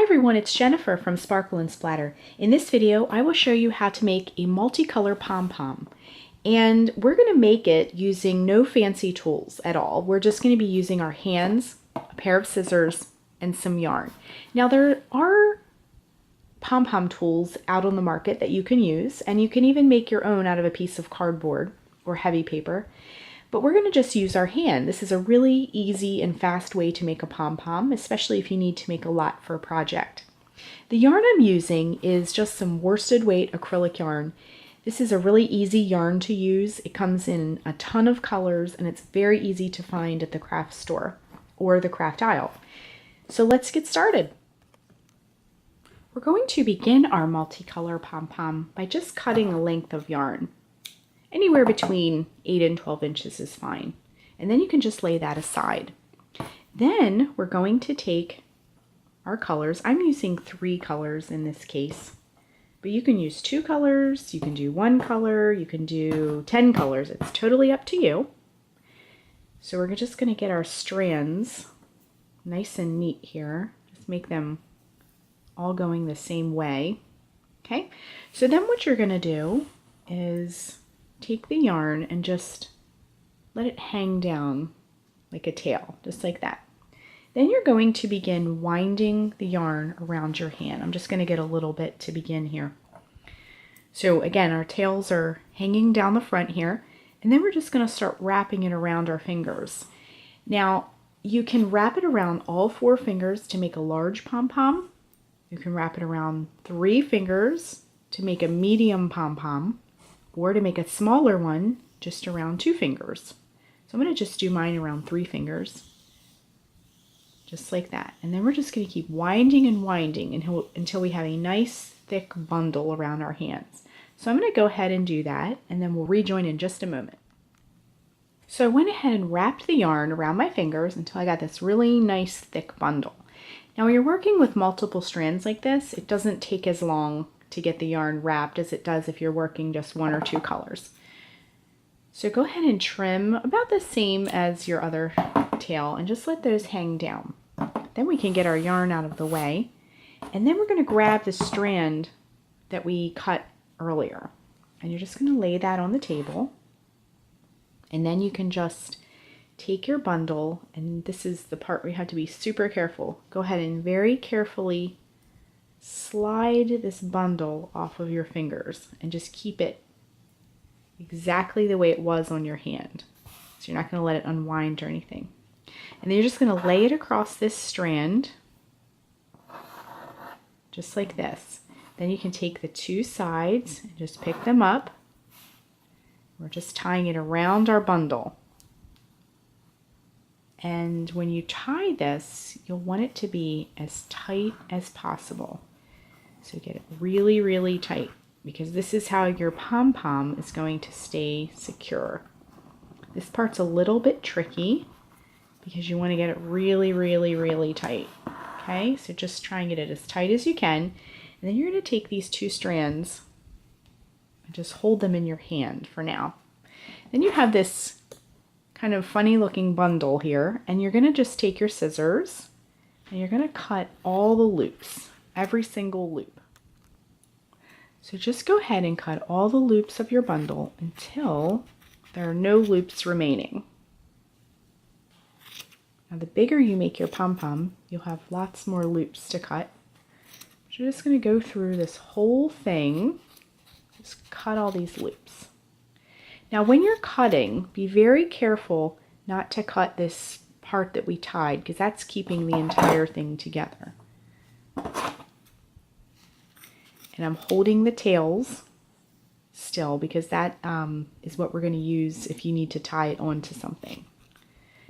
everyone, it's Jennifer from Sparkle Splatter. In this video, I will show you how to make a multicolor pom-pom. And we're going to make it using no fancy tools at all. We're just going to be using our hands, a pair of scissors, and some yarn. Now there are pom-pom tools out on the market that you can use, and you can even make your own out of a piece of cardboard or heavy paper. But we're going to just use our hand. This is a really easy and fast way to make a pom-pom, especially if you need to make a lot for a project. The yarn I'm using is just some worsted weight acrylic yarn. This is a really easy yarn to use. It comes in a ton of colors and it's very easy to find at the craft store or the craft aisle. So let's get started. We're going to begin our multicolor pom-pom by just cutting a length of yarn. Anywhere between 8 and 12 inches is fine. And then you can just lay that aside. Then we're going to take our colors. I'm using 3 colors in this case, but you can use 2 colors, you can do 1 color, you can do 10 colors. It's totally up to you. So we're just going to get our strands nice and neat here. Just make them all going the same way. Okay, so then what you're going to do is take the yarn and just let it hang down like a tail, just like that. Then you're going to begin winding the yarn around your hand. I'm just going to get a little bit to begin here. So again, our tails are hanging down the front here, and then we're just going to start wrapping it around our fingers. Now, you can wrap it around all 4 fingers to make a large pom-pom. You can wrap it around 3 fingers to make a medium pom-pom, or to make a smaller one, just around 2 fingers. So I'm going to just do mine around 3 fingers, just like that. And then we're just going to keep winding and winding until we have a nice thick bundle around our hands. So I'm going to go ahead and do that, and then we'll rejoin in just a moment. So I went ahead and wrapped the yarn around my fingers until I got this really nice thick bundle. Now when you're working with multiple strands like this, it doesn't take as long to get the yarn wrapped as it does if you're working just 1 or 2 colors. So go ahead and trim about the same as your other tail and just let those hang down. Then we can get our yarn out of the way, and then we're going to grab the strand that we cut earlier, and you're just going to lay that on the table, and then you can just take your bundle, and this is the part where you have to be super careful. Go ahead and very carefully slide this bundle off of your fingers and just keep it exactly the way it was on your hand. So you're not going to let it unwind or anything. And then you're just going to lay it across this strand, just like this. Then you can take the 2 sides and just pick them up. We're just tying it around our bundle. And when you tie this, you'll want it to be as tight as possible. So get it really, really tight, because this is how your pom-pom is going to stay secure. This part's a little bit tricky because you want to get it really, really, really tight. Okay, so just try and get it as tight as you can. And then you're going to take these 2 strands and just hold them in your hand for now. Then you have this kind of funny looking bundle here, and you're going to just take your scissors and you're going to cut all the loops, every single loop. So just go ahead and cut all the loops of your bundle until there are no loops remaining. Now the bigger you make your pom-pom, you'll have lots more loops to cut. So you're just going to go through this whole thing, just cut all these loops. Now when you're cutting, be very careful not to cut this part that we tied, because that's keeping the entire thing together. And I'm holding the tails still because that is what we're going to use if you need to tie it onto something.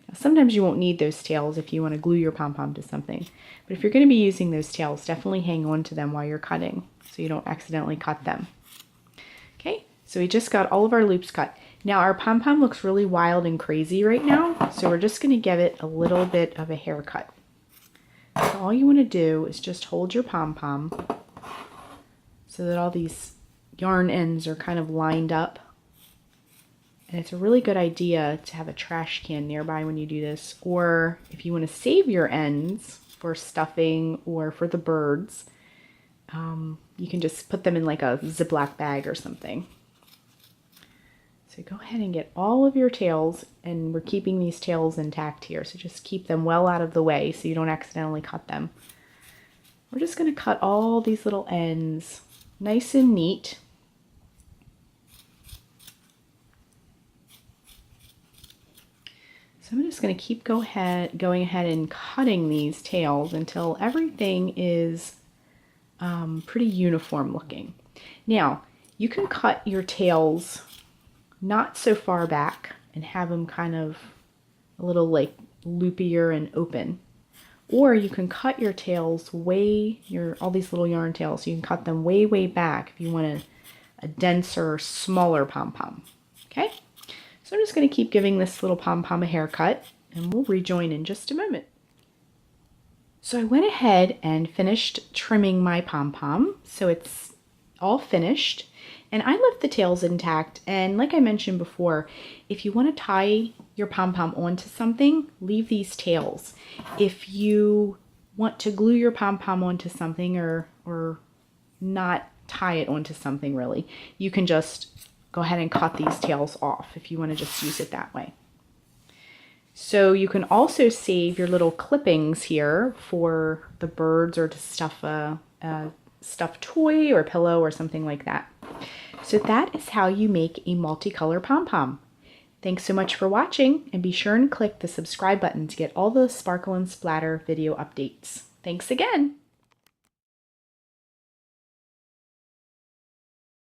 Now, sometimes you won't need those tails if you want to glue your pom-pom to something. But if you're going to be using those tails, definitely hang on to them while you're cutting so you don't accidentally cut them. Okay, so we just got all of our loops cut. Now our pom-pom looks really wild and crazy right now, so we're just going to give it a little bit of a haircut. So all you want to do is just hold your pom-pom so that all these yarn ends are kind of lined up. And it's a really good idea to have a trash can nearby when you do this, or if you want to save your ends, for stuffing or for the birds. You can just put them in like a Ziploc bag or something. So go ahead and get all of your tails, and we're keeping these tails intact here, so just keep them well out of the way so you don't accidentally cut them. We're just going to cut all these little ends nice and neat. So I'm just going to keep going ahead and cutting these tails until everything is pretty uniform looking. Now, you can cut your tails not so far back and have them kind of a little like loopier and open. Or you can cut your tails all these little yarn tails, you can cut them way back if you want a denser, smaller pom-pom. Okay? So I'm just going to keep giving this little pom-pom a haircut, and we'll rejoin in just a moment. So I went ahead and finished trimming my pom-pom, so it's all finished. And I left the tails intact, and like I mentioned before, if you want to tie your pom-pom onto something, leave these tails. If you want to glue your pom-pom onto something or not tie it onto something really, you can just go ahead and cut these tails off if you want to just use it that way. So you can also save your little clippings here for the birds or to stuff a stuffed toy or pillow or something like that. So that is how you make a multicolor pom-pom. Thanks so much for watching, and be sure and click the subscribe button to get all the Sparkle and Splatter video updates. Thanks again!